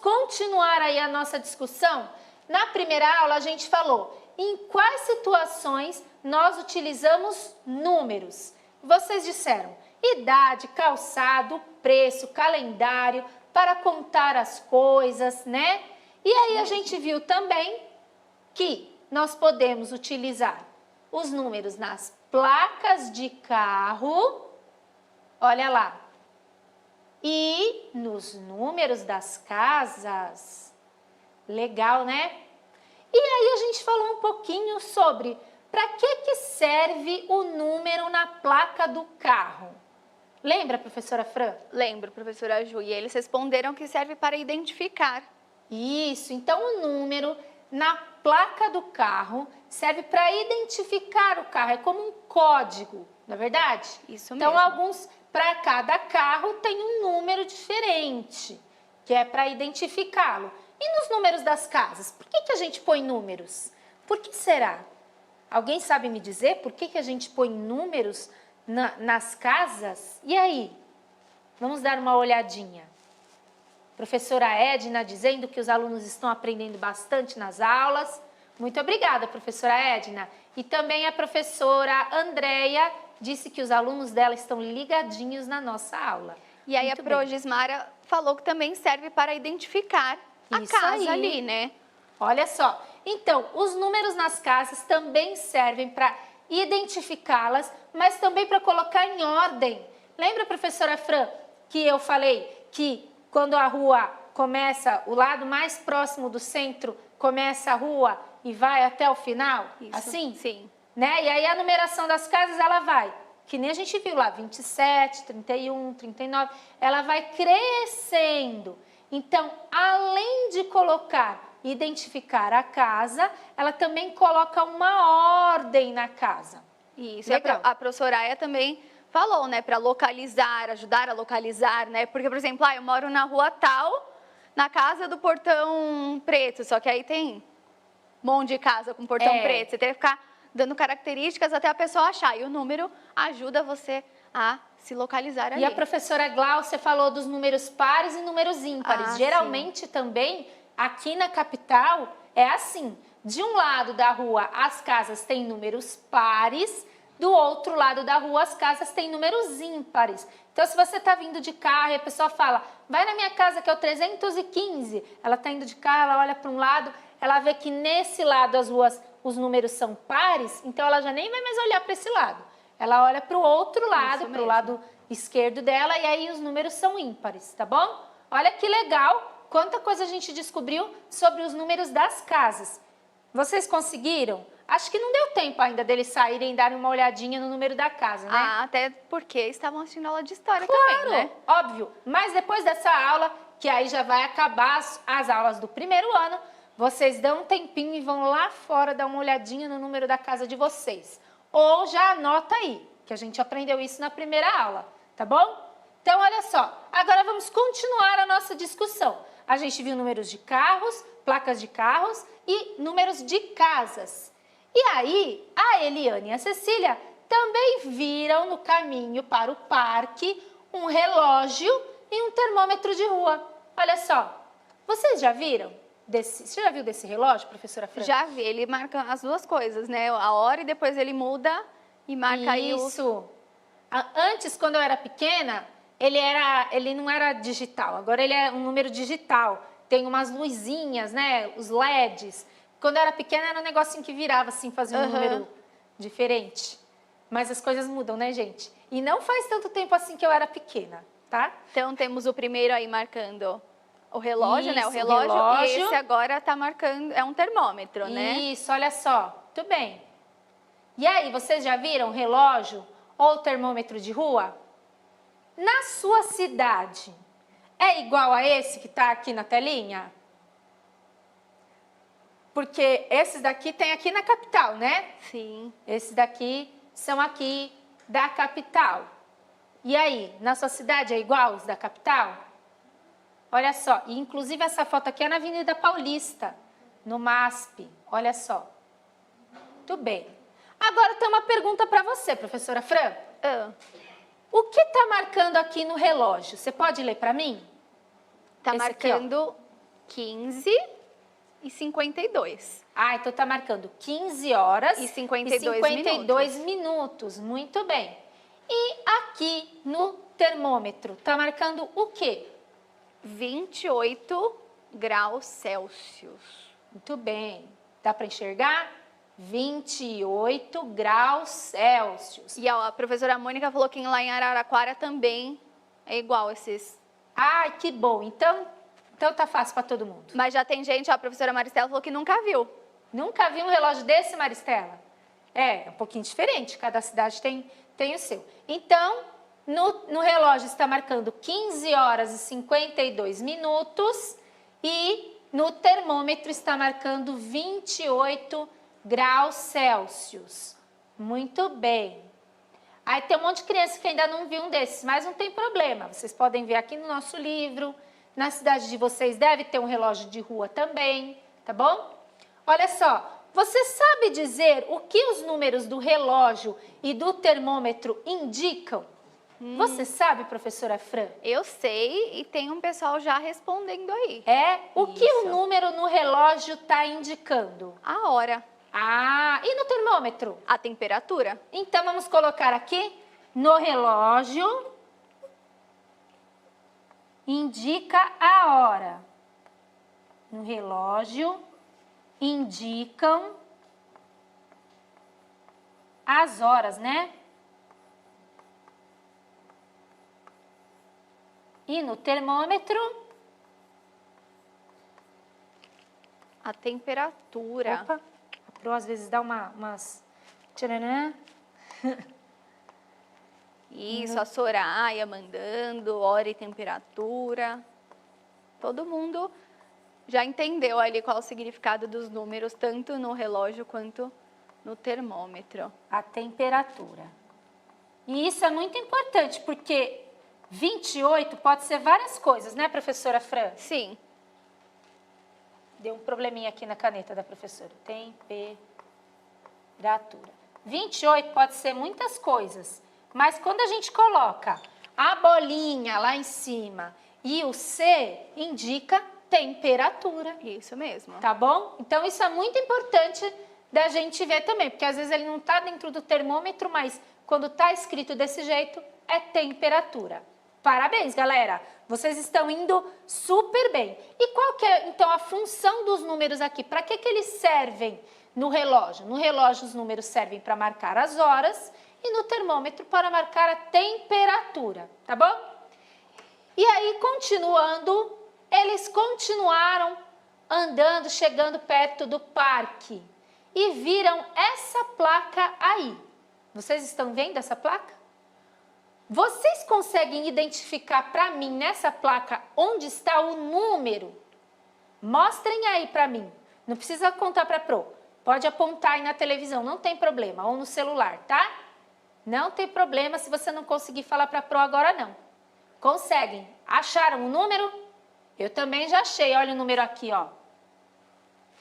continuar aí a nossa discussão? Na primeira aula a gente falou em quais situações nós utilizamos números. Vocês disseram idade, calçado, preço, calendário, para contar as coisas, né? E aí a gente viu também que nós podemos utilizar os números nas placas de carro, olha lá, e nos números das casas. Legal, né? E aí a gente falou um pouquinho sobre para que serve o número na placa do carro. Lembra, professora Fran? Lembro, professora Ju, e eles responderam que serve para identificar. Isso, então o número na placa do carro serve para identificar o carro, é como um código, não é verdade? Isso então, mesmo. Para cada carro tem um número diferente, que é para identificá-lo. E nos números das casas, por que a gente põe números? Por que será? Alguém sabe me dizer por que a gente põe números nas casas? E aí? Vamos dar uma olhadinha. Professora Edna dizendo que os alunos estão aprendendo bastante nas aulas. Muito obrigada, professora Edna. E também a professora Andréia disse que os alunos dela estão ligadinhos na nossa aula. E aí a Pro Gismara falou que também serve para identificar a casa ali, né? Olha só. Então, os números nas casas também servem para identificá-las, mas também para colocar em ordem. Lembra, professora Fran, que eu falei que quando a rua começa, o lado mais próximo do centro, começa a rua e vai até o final? Isso, assim? Sim. Né? E aí a numeração das casas, ela vai, que nem a gente viu lá, 27, 31, 39, ela vai crescendo. Então, além de colocar, identificar a casa, ela também coloca uma ordem na casa. Isso, a professora Aya também falou, né, para localizar, ajudar a localizar, né, porque, por exemplo, eu moro na rua tal, na casa do portão preto, só que aí tem um monte de casa com portão preto, você tem que ficar dando características até a pessoa achar, e o número ajuda você a se localizar ali. E a professora Glaucia falou dos números pares e números ímpares. Geralmente também, aqui na capital, é assim, de um lado da rua as casas têm números pares, do outro lado da rua as casas têm números ímpares. Então, se você está vindo de carro e a pessoa fala, vai na minha casa que é o 315, ela está indo de carro, ela olha para um lado, ela vê que nesse lado as ruas, os números são pares, então ela já nem vai mais olhar para esse lado. Ela olha para o outro lado, para o lado esquerdo dela, e aí os números são ímpares, tá bom? Olha que legal, quanta coisa a gente descobriu sobre os números das casas. Vocês conseguiram? Acho que não deu tempo ainda deles saírem e darem uma olhadinha no número da casa, né? Até porque estavam assistindo aula de história também, né? Óbvio. Mas depois dessa aula, que aí já vai acabar as aulas do primeiro ano, vocês dão um tempinho e vão lá fora dar uma olhadinha no número da casa de vocês. Ou já anota aí, que a gente aprendeu isso na primeira aula, tá bom? Então, olha só, agora vamos continuar a nossa discussão. A gente viu números de carros, placas de carros e números de casas. E aí, a Eliane e a Cecília também viram no caminho para o parque um relógio e um termômetro de rua. Olha só, vocês já viram? Você já viu desse relógio, professora Fran? Já vi, ele marca as duas coisas, né? A hora e depois ele muda e marca aí o... Isso. Antes, quando eu era pequena, ele não era digital, agora ele é um número digital. Tem umas luzinhas, né? Os LEDs. Quando eu era pequena, era um negocinho que virava assim, fazia um número diferente. Mas as coisas mudam, né, gente? E não faz tanto tempo assim que eu era pequena, tá? Então, temos o primeiro aí marcando o relógio, Isso, né? O relógio. E esse agora tá marcando, é um termômetro, né? Isso, olha só. Muito bem. E aí, vocês já viram relógio ou termômetro de rua? Na sua cidade, é igual a esse que tá aqui na telinha? Porque esses daqui tem aqui na capital, né? Sim. Esses daqui são aqui da capital. E aí, na sua cidade é igual os da capital? Olha só, e inclusive essa foto aqui é na Avenida Paulista, no MASP. Olha só. Muito bem. Agora tem uma pergunta para você, professora Fran. O que está marcando aqui no relógio? Você pode ler para mim? Está marcando 15h52. Ah, então tá marcando 15 horas E 52 minutos. Muito bem. E aqui no termômetro, tá marcando o quê? 28 graus Celsius. Muito bem. Dá para enxergar? 28 graus Celsius. E a professora Mônica falou que lá em Araraquara também é igual esses. Ai, que bom. Então tá fácil para todo mundo. Mas já tem gente, a professora Maristela falou que nunca viu. Nunca vi um relógio desse, Maristela? É um pouquinho diferente. Cada cidade tem o seu. Então, no relógio está marcando 15 horas e 52 minutos e no termômetro está marcando 28 graus Celsius. Muito bem. Aí tem um monte de criança que ainda não viu um desses, mas não tem problema. Vocês podem ver aqui no nosso livro. Na cidade de vocês deve ter um relógio de rua também, tá bom? Olha só, você sabe dizer o que os números do relógio e do termômetro indicam? Você sabe, professora Fran? Eu sei e tem um pessoal já respondendo aí. É? O que o Isso. número no relógio está indicando? A hora, Ah, e no termômetro? a temperatura. Então, vamos colocar aqui no relógio, indica a hora. No relógio, indicam as horas, né? E no termômetro, A temperatura. opa, a Pro às vezes dá umas... Tcharanã. Isso, a Soraya mandando, hora e temperatura. Todo mundo já entendeu ali qual o significado dos números, tanto no relógio quanto no termômetro. A temperatura. E isso é muito importante, porque 28 pode ser várias coisas, né, professora Fran? Sim, Deu um probleminha aqui na caneta da professora. Temperatura. 28 pode ser muitas coisas, mas quando a gente coloca a bolinha lá em cima e o C, indica temperatura. isso mesmo. Tá bom? Então, isso é muito importante da gente ver também, porque às vezes ele não está dentro do termômetro, mas quando está escrito desse jeito, é temperatura. Parabéns, galera! Vocês estão indo super bem. E qual que é, então, a função dos números aqui? Para que eles servem no relógio? No relógio, os números servem para marcar as horas e no termômetro para marcar a temperatura, tá bom? E aí, continuando, eles continuaram andando, chegando perto do parque e viram essa placa aí. Vocês estão vendo essa placa? Vocês conseguem identificar para mim nessa placa onde está o número? Mostrem aí para mim. Não precisa contar para a Pro. Pode apontar aí na televisão, não tem problema, ou no celular, tá? Não tem problema se você não conseguir falar para a Pro agora não. Conseguem? Acharam o número? Eu também já achei, olha o número aqui, ó.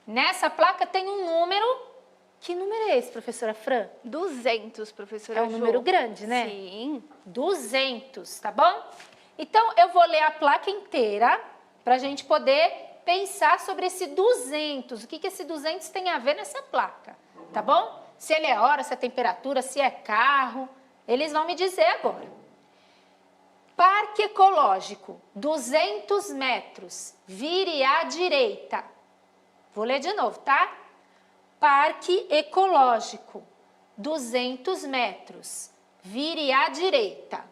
Nessa placa tem um número. Que número é esse, professora Fran? 200, professora É um Jo. número grande, né? Sim. 200, tá bom? Então, eu vou ler a placa inteira para a gente poder pensar sobre esse 200. O que esse 200 tem a ver nessa placa, tá bom? Se ele é hora, se é temperatura, se é carro. Eles vão me dizer agora. Parque ecológico, 200 metros, vire à direita. Vou ler de novo, tá? Parque ecológico, 200 metros, vire à direita.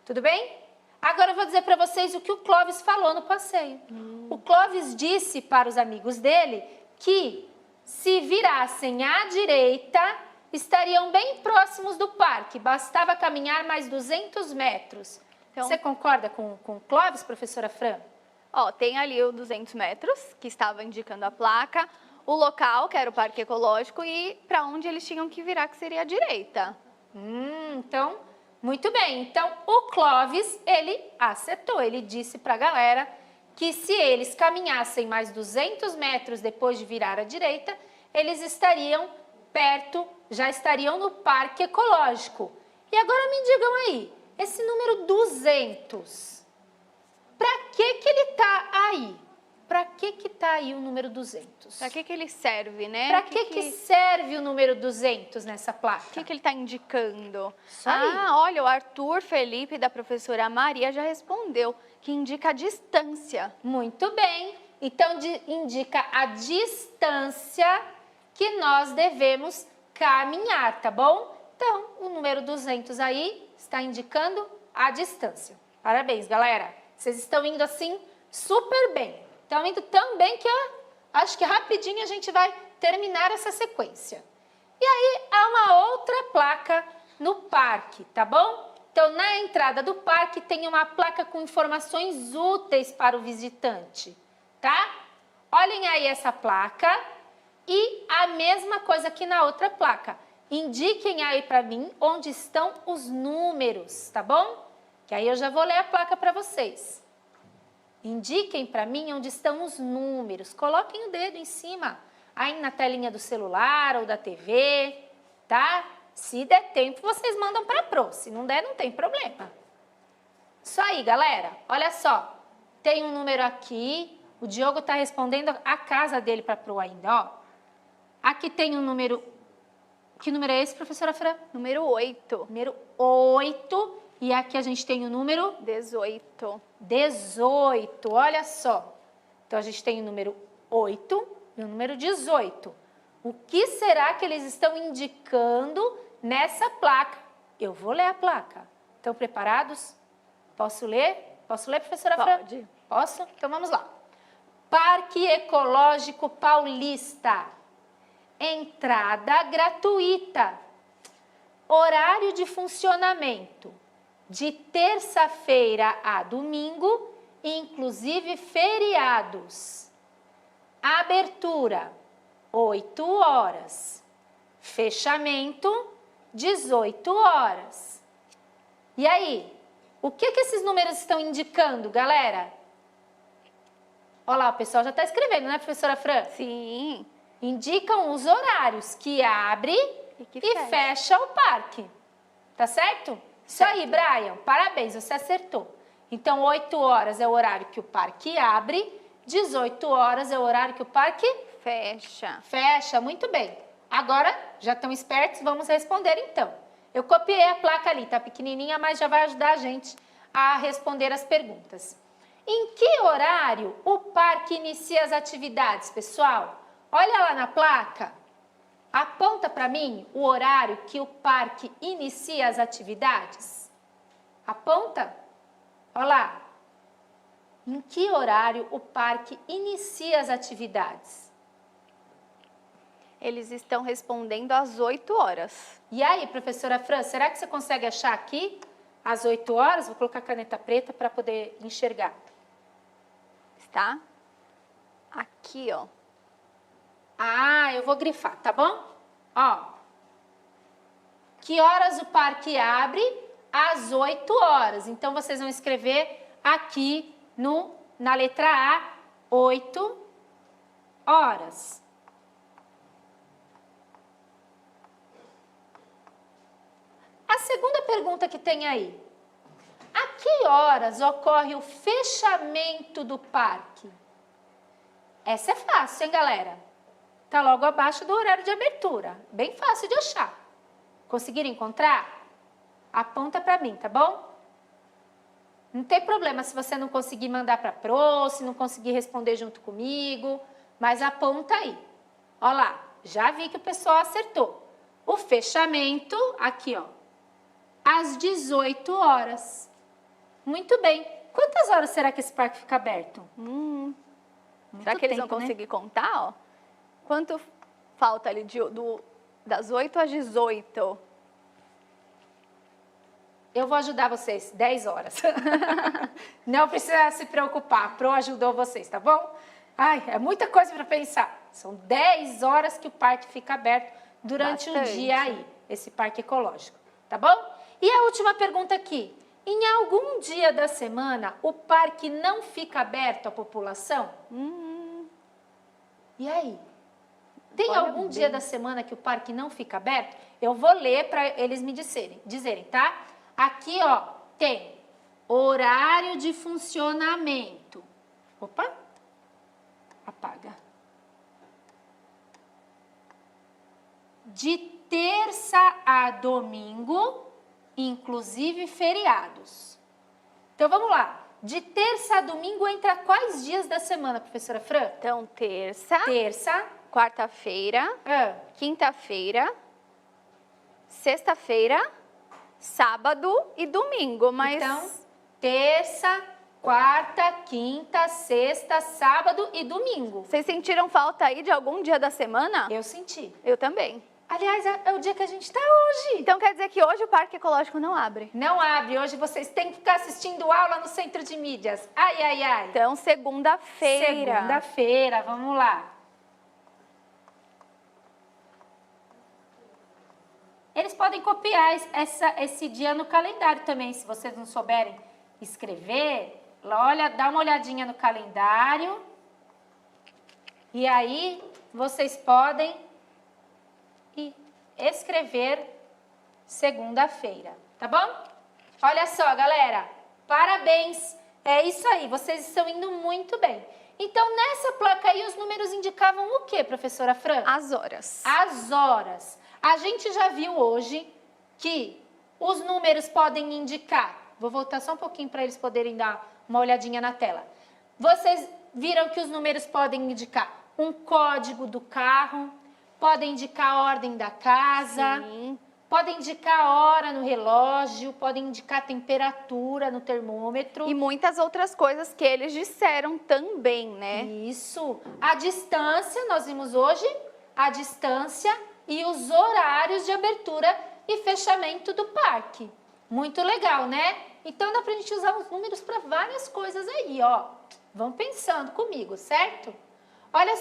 Tudo bem? Agora eu vou dizer para vocês o que o Clóvis falou no passeio. O Clóvis disse para os amigos dele que se virassem à direita, estariam bem próximos do parque. Bastava caminhar mais 200 metros. Então, Você concorda com o Clóvis, professora Fran? ó, tem ali o 200 metros, que estava indicando a placa, o local, que era o Parque Ecológico, e para onde eles tinham que virar, que seria a direita. Então, muito bem. Então, o Clóvis, ele acertou. Ele disse para a galera que se eles caminhassem mais 200 metros depois de virar à direita, eles estariam perto, já estariam no Parque Ecológico. E agora me digam aí, esse número 200, para que ele está aí? tá aí o número 200? Para que ele serve, né? Para que serve o número 200 nessa placa? O que ele está indicando? Isso aí. Olha, o Arthur Felipe, da professora Maria, já respondeu, que indica a distância. Muito bem. Então, indica a distância que nós devemos caminhar, tá bom? Então, o número 200 aí está indicando a distância. Parabéns, galera. Vocês estão indo assim super bem. Estão indo tão bem que eu acho que rapidinho a gente vai terminar essa sequência. E aí, há uma outra placa no parque, tá bom? Então, na entrada do parque tem uma placa com informações úteis para o visitante, tá? Olhem aí essa placa e a mesma coisa aqui na outra placa. Indiquem aí para mim onde estão os números, tá bom? Que aí eu já vou ler a placa para vocês. Indiquem para mim onde estão os números. Coloquem o dedo em cima, aí na telinha do celular ou da TV, tá? Se der tempo, vocês mandam para a Pro. Se não der, não tem problema. Isso aí, galera. Olha só. Tem um número aqui. O Diogo está respondendo a casa dele para a Pro ainda, ó. Aqui tem um número. Que número é esse, professora Fran? Número 8. Número 8. E aqui a gente tem o número? 18. 18. Olha só. Então, a gente tem o número 8 e o número 18. O que será que eles estão indicando nessa placa? Eu vou ler a placa. Estão preparados? Posso ler? Posso ler, professora Fran? Pode. Posso? Então, vamos lá. Parque Ecológico Paulista. Entrada gratuita. Horário de funcionamento. De terça-feira a domingo, inclusive feriados. Abertura, 8 horas. Fechamento, 18 horas. E aí, o que esses números estão indicando, galera? Olha lá, o pessoal já está escrevendo, né, professora Fran? Sim. Indicam os horários que abre e fecha o parque. Tá certo? Isso aí, Brian. Parabéns, você acertou. Então, 8 horas é o horário que o parque abre, 18 horas é o horário que o parque fecha. Fecha, muito bem. Agora, já estão espertos, vamos responder então. Eu copiei a placa ali, tá pequenininha, mas já vai ajudar a gente a responder as perguntas. Em que horário o parque inicia as atividades, pessoal? Olha lá na placa. Aponta para mim o horário que o parque inicia as atividades. Aponta. Olha lá. Em que horário o parque inicia as atividades? Eles estão respondendo às 8 horas. E aí, professora Fran, será que você consegue achar aqui às 8 horas? Vou colocar a caneta preta para poder enxergar. Está aqui, ó. Ah, eu vou grifar, tá bom? Ó. Que horas o parque abre? Às 8 horas. Então, vocês vão escrever aqui na letra A, 8 horas. A segunda pergunta que tem aí. A que horas ocorre o fechamento do parque? Essa é fácil, hein, galera? Tá logo abaixo do horário de abertura. Bem fácil de achar. Conseguiram encontrar? Aponta para mim, tá bom? Não tem problema se você não conseguir mandar para a Pro, se não conseguir responder junto comigo, mas aponta aí. Ó lá, já vi que o pessoal acertou. O fechamento, aqui ó, às 18 horas. Muito bem. Quantas horas será que esse parque fica aberto? Será que eles vão conseguir contar, ó? Quanto falta ali das 8 às 18? Eu vou ajudar vocês, 10 horas. Não precisa se preocupar, a Pro ajudou vocês, tá bom? Ai, é muita coisa para pensar. São 10 horas que o parque fica aberto durante um dia aí, esse parque ecológico, tá bom? E a última pergunta aqui. Em algum dia da semana, o parque não fica aberto à população? E aí? Tem algum dia da semana que o parque não fica aberto? Eu vou ler para eles me dizerem, tá? Aqui, ó, tem horário de funcionamento. Opa! Apaga. De terça a domingo, inclusive feriados. Então, vamos lá. De terça a domingo entra quais dias da semana, professora Fran? Então, terça, quarta-feira, quinta-feira, sexta-feira, sábado e domingo, mas... Então, terça, quarta, quinta, sexta, sábado e domingo. Vocês sentiram falta aí de algum dia da semana? Eu senti. Eu também. Aliás, é o dia que a gente está hoje. Então quer dizer que hoje o Parque Ecológico não abre? Não abre. Hoje vocês têm que ficar assistindo aula no Centro de Mídias. Ai, ai, ai. Então, segunda-feira. Segunda-feira, vamos lá. Eles podem copiar esse dia no calendário também, se vocês não souberem escrever. Olha, dá uma olhadinha no calendário. E aí, vocês podem escrever segunda-feira, tá bom? Olha só, galera, parabéns, é isso aí, vocês estão indo muito bem. Então, nessa placa aí, os números indicavam o quê, professora Fran? As horas. As horas. A gente já viu hoje que os números podem indicar, vou voltar só um pouquinho para eles poderem dar uma olhadinha na tela. Vocês viram que os números podem indicar um código do carro, podem indicar a ordem da casa, Sim. podem indicar a hora no relógio, podem indicar a temperatura no termômetro. E muitas outras coisas que eles disseram também, né? Isso. A distância, nós vimos hoje, a distância e os horários de abertura e fechamento do parque. Muito legal, né? Então dá pra gente usar os números para várias coisas aí, ó. Vão pensando comigo, certo? Olha